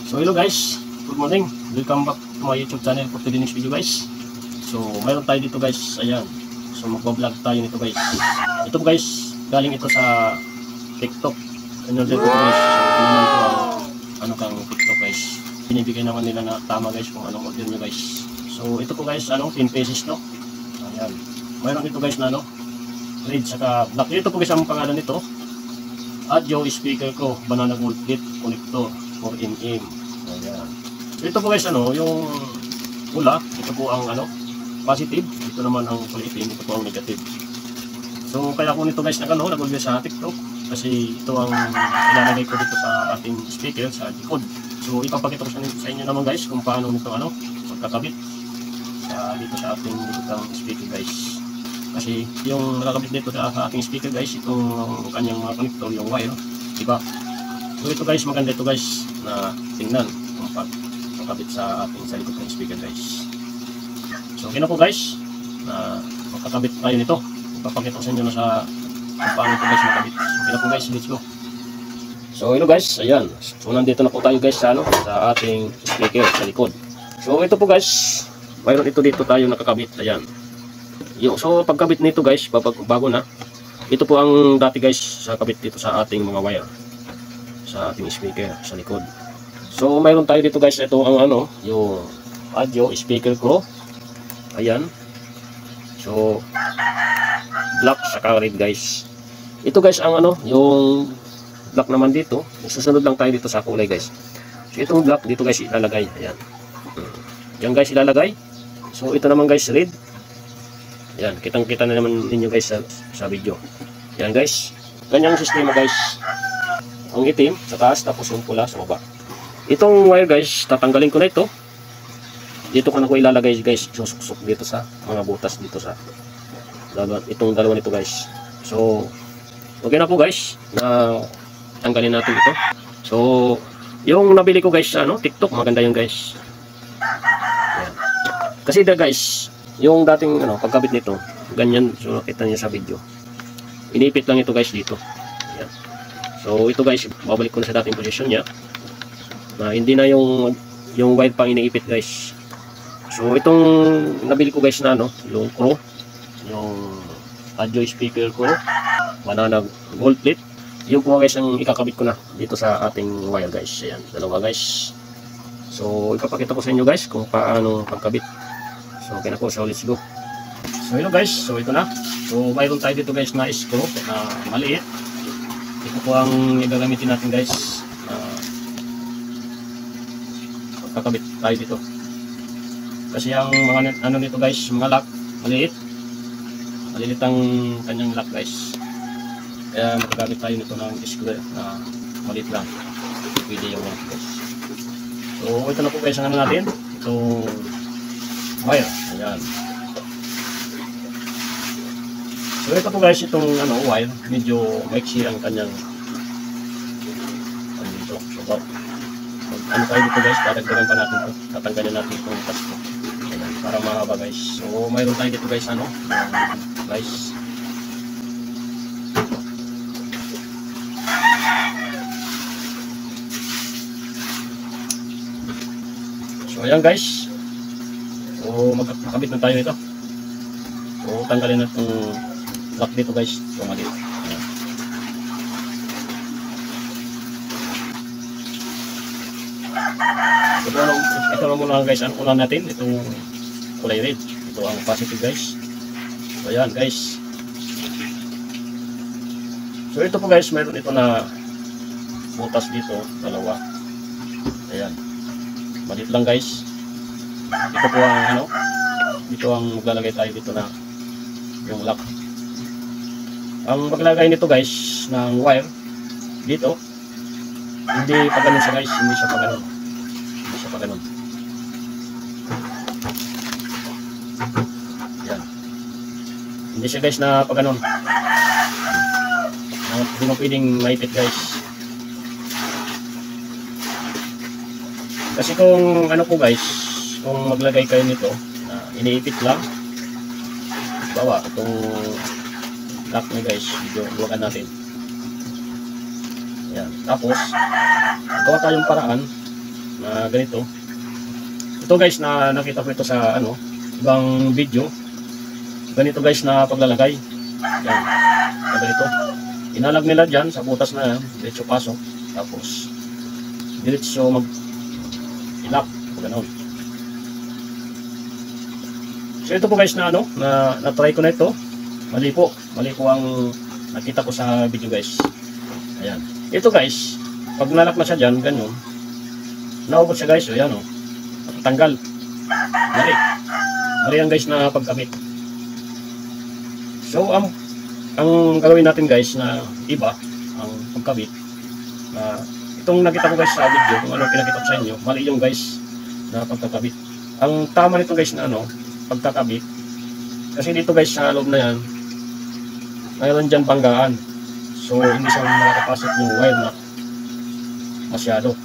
So hello guys, good morning, welcome back to my YouTube channel for today's next video guys. So mayroon tayo dito guys, ayan. So magbablog tayo nito guys. Ito guys, galing ito sa TikTok. Ano dito guys, so naman po ang ano kang TikTok guys. Binibigay naman nila na tama guys kung anong order nyo guys. So ito po guys, 10 pesos no. Ayan, mayroon ito guys na red saka black. Ito po guys ang pangalan nito. Audio speaker ko, banana gold plate connector 4mm. Ayan. Ito po guys yung pula, ito po ang positive, ito naman ang itim, ito po ang negative. So kaya ko nito guys nag-order sa TikTok kasi ito ang ilalagay ko dito sa ating speaker sa likod. So ipapakita ko sa inyo naman guys kung paano nito magkakabit dito sa ating likod speaker guys. Kasi yung nakakabit dito sa ating speaker guys, itong kanyang mga connector, yung wire, diba? So ito guys, maganda ito guys na tingnan kung pagkakabit sa ating sa likod ng speaker guys. So kina po guys na magkakabit tayo nito. Ipapakita ko sa inyo na sa kung paano ito guys makabit. So kina po guys, let's go. So hello guys, ayan. So nandito na po tayo guys sa ating speaker sa likod. So ito po guys, mayroon ito dito tayo nakakabit, ayan. So pagkabit nito guys, bago na, ito po ang dati guys sa kabit dito sa ating mga wire sa ating speaker sa likod. So mayroon tayo dito guys, ito ang yung audio speaker ko, ayan. So black saka red guys. Ito guys ang yung black naman dito. Susunod lang tayo dito sa kulay guys. So itong black dito guys ilalagay, ayan. Yan guys ilalagay. So ito naman guys red. Yan, kitang-kita na naman ninyo guys sa video. Yan guys, ganyang sistema guys. Ang itim sa taas, tapos yung pula sa baba. Itong wire guys, tatanggalin ko na ito. Dito ko na ko ilalagay guys, susuksok dito sa mga butas dito sa itong dalawa nito guys. So, okay na po guys, na tanggalin natin ito. So, yung nabili ko guys sa TikTok, maganda yung guys. Yan. Kasi guys, yung dating pagkabit nito, ganyan, so nakita niyo sa video. Inipit lang ito guys dito. Ayan. So ito guys, babalik ko na sa dating posisyon niya. Na hindi na yung wire pang iniipit guys. So itong nabili ko guys na yung Pro, yung audio speaker ko, banana gold plate. Yung po guys ang ikakabit ko na dito sa ating wire guys. Ayan, dalawa guys. So ipapakita ko sa inyo guys kung paano pagkabit. So okay na po, so let's go. So hello guys, so ito na. So mayroon tayo dito guys na screw na maliit. Ito po ang gagamitin natin guys. Pagkakabit tayo dito. Kasi ang mga nito guys, mga lock, maliit. Maliit ang kanyang lock guys. Kaya magagamit tayo nito ng screw na maliit lang. Pwede yung lock guys. So ito na po guys ang natin. Itong wire, ayan. So ito po guys, itong wire, medyo maiksi ang kanyang dito. So tayo dito guys, tatagdagan pa natin ito. Tatanggalin natin itong pasto. Ayan, para mahaba guys. So mayroon tayo dito guys, guys. So ayan guys. So magkakabit na tayo ito. So tanggalin na itong lock dito guys. So maliit. Ayan. Ito na muna guys. Ang una natin itong kulay red. Ito ang positive guys. So ayan guys. So ito po guys, mayroon ito na butas dito, dalawa. Ayan. Maliit lang guys. Ito po ang dito ang maglalagay tayo dito na yung lock. Ang maglagay nito guys ng wire dito, hindi pa ganun siya guys, hindi siya pa ganun. Hindi siya pa ganun. Yan. Hindi siya guys na pa ganun. Hindi mo pwedeng maipit guys. Kasi kung po guys, kung maglagay kayo nito na iniipit lang, bawa itong lock na guys, video buwakan natin. Yan. Tapos gawa tayong paraan na ganito. Ito guys na nakita ko ito sa ibang video. Ganito guys na paglalagay. Yan. Ganito. Inalag nila dyan sa butas na yan. Diretso pasok. Tapos diretso mag-ilak. Ganon. So ito po guys na na-try ko na ito. Mali po ang nakita ko sa video guys. Ayan. Ito guys, pag nalak na siya dyan, ganyan. Naubot siya guys. Ayan o. Tanggal. Mali yan guys na pagkabit. So ang gagawin natin guys na iba ang pagkabit na itong nakita ko guys sa video, kung ano pinakita ko sa inyo, mali yung guys na pagkakabit. Ang tama nito guys na pagkakabit, kasi dito guys sa loob na yan mayroon dyan banggaan, so hindi siya makakapasok yung wire na masyado.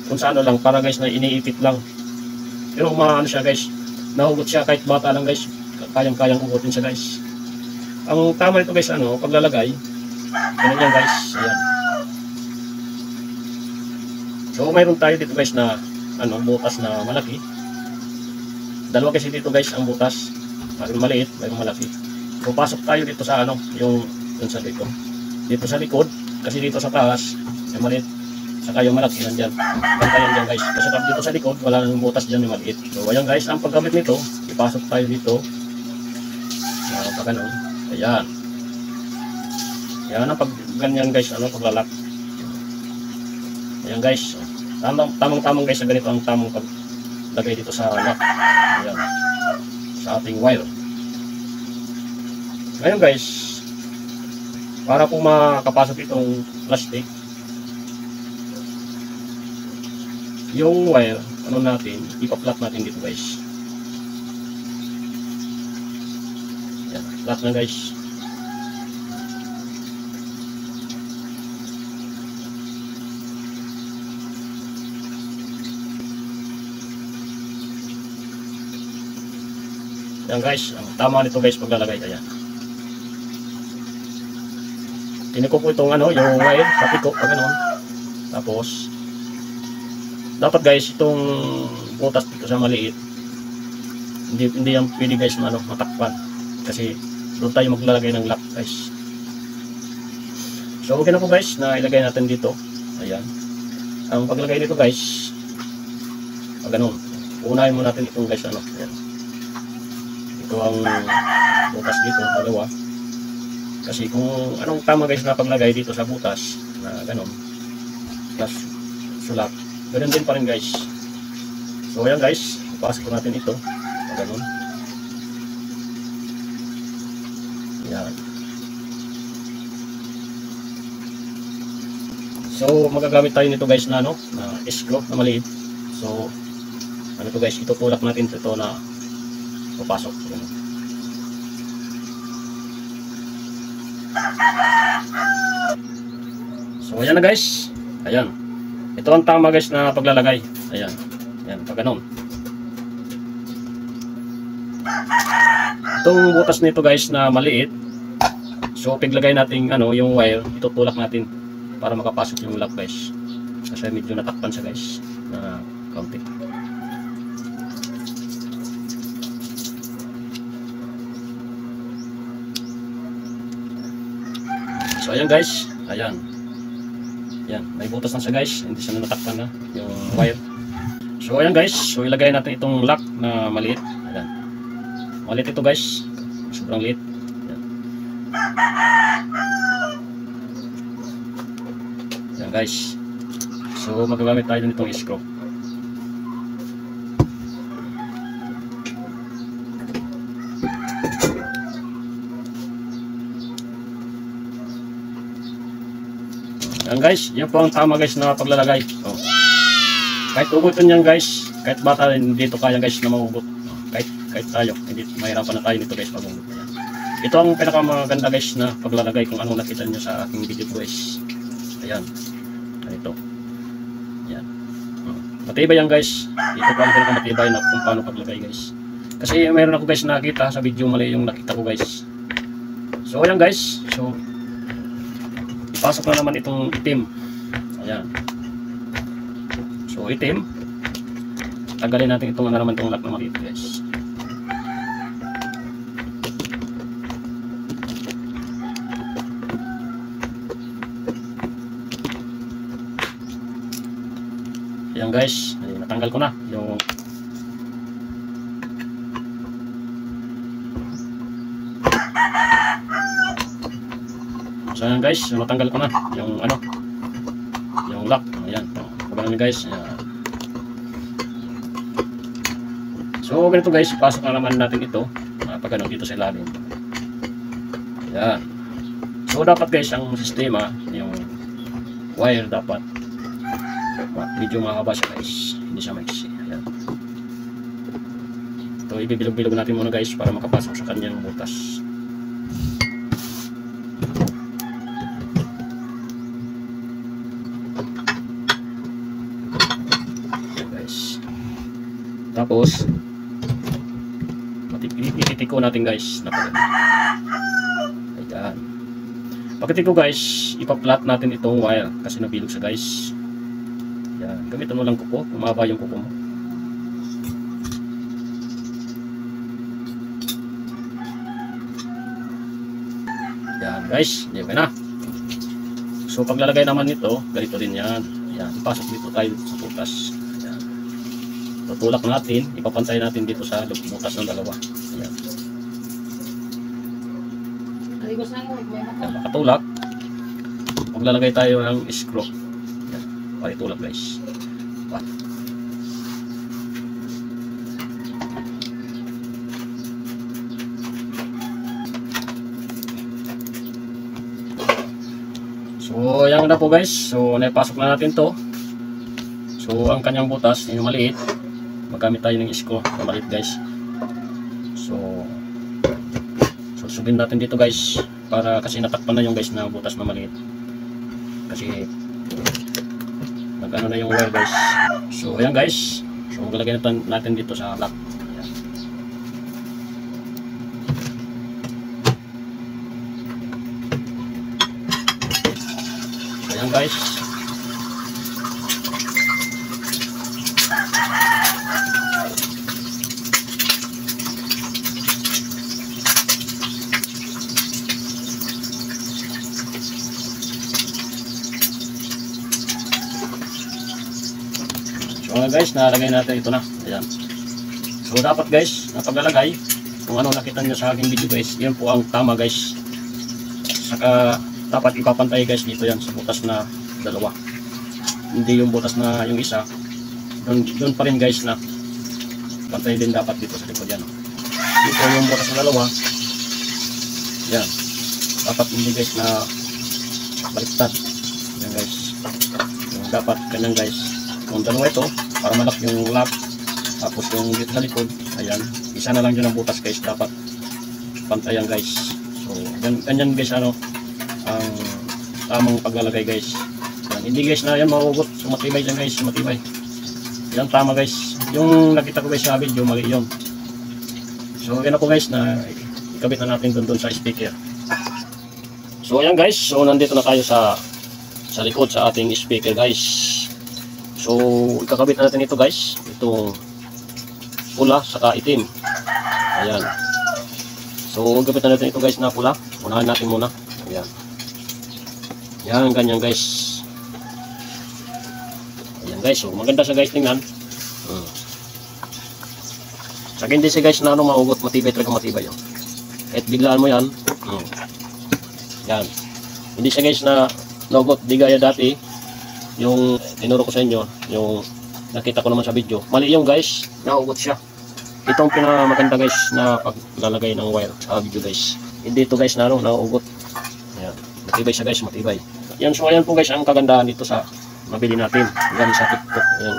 Kung sa lang, para guys na iniipit lang, pero maano siya guys, nahugot siya kahit bata lang guys, kayang hugutin siya guys. Ang tama nito guys paglalagay, ganun yan guys. Ayan. So mayroon tayo dito guys na butas na malaki. Dalawa kasi dito guys ang butas, mayroon maliit, mayroon malaki. So pasok tayo dito sa yung sa likod. Dito sa likod, kasi dito sa taas yung maliit, saka yung malaki nandiyan. Bantayan dyan guys. Kasi dito sa likod wala nang butas dyan yung maliit. So ayan guys, ang paggamit nito, ipasok tayo dito. Pag ayan. Yan ang pag ganyan guys, paglalak. Ayan guys. Tamang guys, sa ganito ang tamang paglagay dito sa lock. Ayan. Sa ating wire. Ngayon guys, para po makapasok itong plastic, yung wire, natin, ipa-flat natin dito guys. Ayan, flat na guys. Yan guys, ang tama nito guys paglalagay. Ayan. Tiniko po itong yung wire sa piko, pag gano'n. Tapos dapat guys itong butas dito sa maliit, hindi yan pwede guys matakpan, kasi doon tayo maglalagay ng lock guys. So okay na po guys na ilagay natin dito. Ayan. Ang paglagay dito guys, pag gano'n, unahin mo natin itong guys ayan. Ito ang butas dito, dalawa. Kasi kung anong tama guys na paglagay dito sa butas na gano'n, plus sulat, ganoon din pa rin guys. So ayan guys, ipasok natin ito gano'n. Ayan. So magagamit tayo nito guys na screw na maliit. So to guys, itutulak natin ito na papasok. Ayan. So ayan na guys. Ayan. Ito ang tama guys na paglalagay. Ayan. Ayan, pag ganun. Itong butas nito guys na maliit. So paglagay natin yung wire, itutulak natin para makapasok yung lock guys. Kasi medyo natakpan siya guys na kaunti. So ayan guys, ayan. Yan, may butas na siya guys, hindi siya natakpan na yung wire. So ayan guys, so ilagay natin itong lock na maliit. Ayan. Maliit ito guys, sobrang liit. Ayan. Ayan guys. So magagamit tayo nitong screw. Yan guys, yan po ang tama guys na paglalagay. Oh. Kahit ugutin yan guys, kahit bata rin dito kaya guys na maugot. Kahit tayo, hindi mahirapan na tayo nito guys pag ugot. Ito ang pinakamaganda guys na paglalagay kung ano nakita nyo sa aking video guys. Ayan. Ito. Ayan. Matibay yan guys. Ito po ang pinakamatibay na kung paano paglagay guys. Kasi mayroon ako guys nakita sa video, mali yung nakita ko guys. So ayan guys. So pasok na naman itong itim. Ayan. So So itim, tanggalin natin itong naman itong lock na maliit guys. Ayan guys, natanggal ko na yung so ayan guys, natanggal ko na yung ano, yung lock. Ayan, pagano guys. Ayan. So ganito guys, pasok na naman natin ito pag ano dito sa ilalim. Ayan. So dapat guys, ang sistema, yung wire dapat medyo mahaba siya guys, hindi siya maiksi. Ayan. Ito ibibilog-bilog natin muna guys para makapasok sa kanyang butas. Ayan guys. Tapos ititiko natin guys na pagano. Ayan. Pagkatiko guys, ipa-flat natin itong wire kasi nabilog siya guys. Yan, gamitan mo lang kuko, kumaba yung kuko mo. Yan guys, hindi okay na. So paglalagay naman nito, ganito din yan. Yan, ipasok dito tayo sa butas. Yan. Tutulak natin, ipapantay natin dito sa butas ng dalawa. Yan. Yan, makatulak. Maglalagay tayo ng screw. Para itulak guys. So yan na po guys. So naipasok na natin to. So ang kanyang butas yung maliit, magamit tayo ng screw na maliit guys. So susubin natin dito guys, para kasi natakpan na yung guys na butas na maliit. Kasi ano na yung wire guys. So ayan guys, so maglagay natin dito sa lock. So ayan guys. So guys, nalagay natin ito na. Ayan. So dapat guys, na paglalagay, kung ano nakita nyo sa aking video guys, yan po ang tama guys. Saka dapat ipapantay guys dito yan sa butas na dalawa. Hindi yung butas na yung isa. Doon pa rin guys na pantay din dapat dito sa likod yan. Dito yung butas na dalawa. Yan. Dapat hindi guys na baliktad. Yan guys. So, dapat kanyang guys. Kung dalawa ito, para malak yung lock, tapos yung dito sa likod, ayan, isa na lang dyan ang butas guys, dapat pantayan guys. So, ganyan guys, ano, ang tamang paglalagay guys. Yan, hindi guys na yan mahugot, so matibay dyan guys, matibay. Yan tama guys, yung nakita ko guys sa video, mali yun. So, yan ako guys, na ikabit na natin dun sa speaker. So, ayan guys, so nandito na tayo sa likod sa ating speaker guys. So, ikakabit na natin ito guys, itong pula saka itim. Ayan. So, ikakabit na natin ito guys na pula. Unahan natin muna. Ayan. Yan, ganyan guys. Ayan guys, so maganda siya guys tingnan. Saka hindi siya guys na ano maugot, matibay talaga matibay yun. Kahit biglaan mo yan. Yan. Hindi siya guys na naugot, di gaya dati. Yung tinuro ko sa inyo, yung nakita ko naman sa video, mali yung guys, naugot siya. Itong pinakamaganda guys na paglalagay ng wire sa video guys. Hindi ito guys na ano, naugot. Ayan, matibay siya guys, matibay. Yan, so ayan po guys ang kagandahan dito sa mabili natin. Galing sa TikTok. Ayan.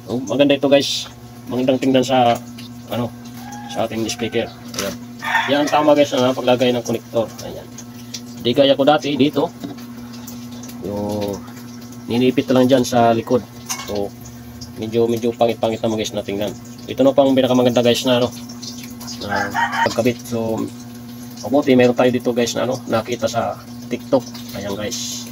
So, maganda ito guys. Magandang tingnan sa ano, sa ating speaker. Ayan. Yan tama guys na paglagay ng connector. Ayan. Di gaya ko dati dito. Yung ninipit lang dyan sa likod. So medyo pangit-pangit naman guys na tingnan. Ito na pang pinakamaganda guys na ano, na pagkabit. So mabuti meron tayo dito guys na ano, nakita sa TikTok. Ayan guys.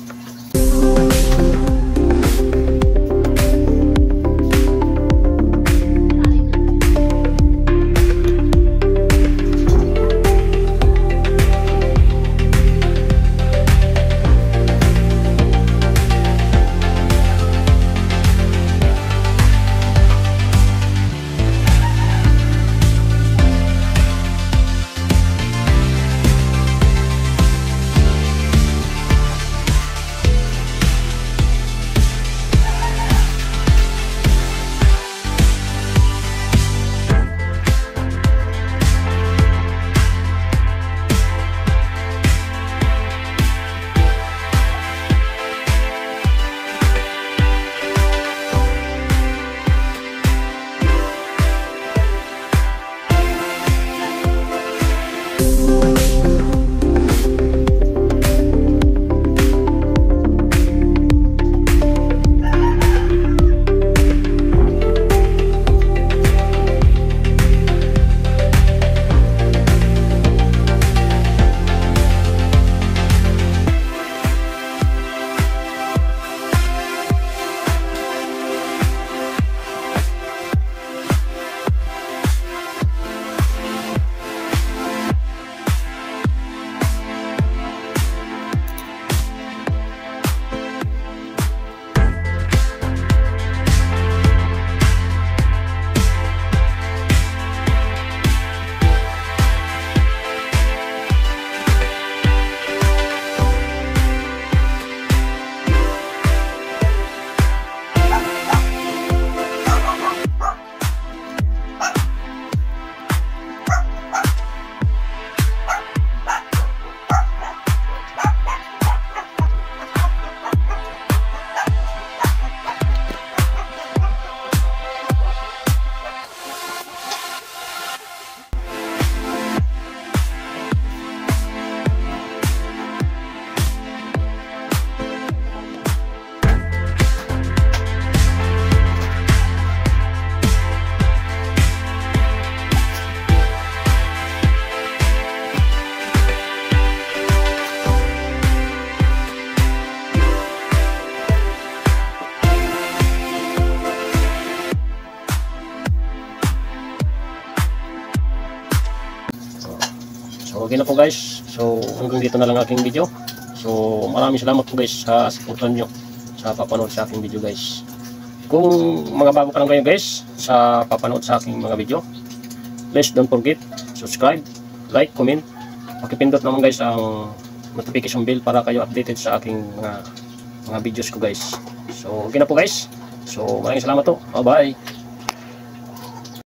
okay na po guys. So hanggang dito na lang aking video. So maraming salamat po guys sa supportan nyo sa papanood sa aking video guys. Kung mga bago pa lang kayo guys sa papanood sa aking mga video, please don't forget subscribe, like, comment. Pakipindot naman guys ang notification bell para kayo updated sa aking mga videos ko guys. So okay na po guys. So maraming salamat po. Bye bye.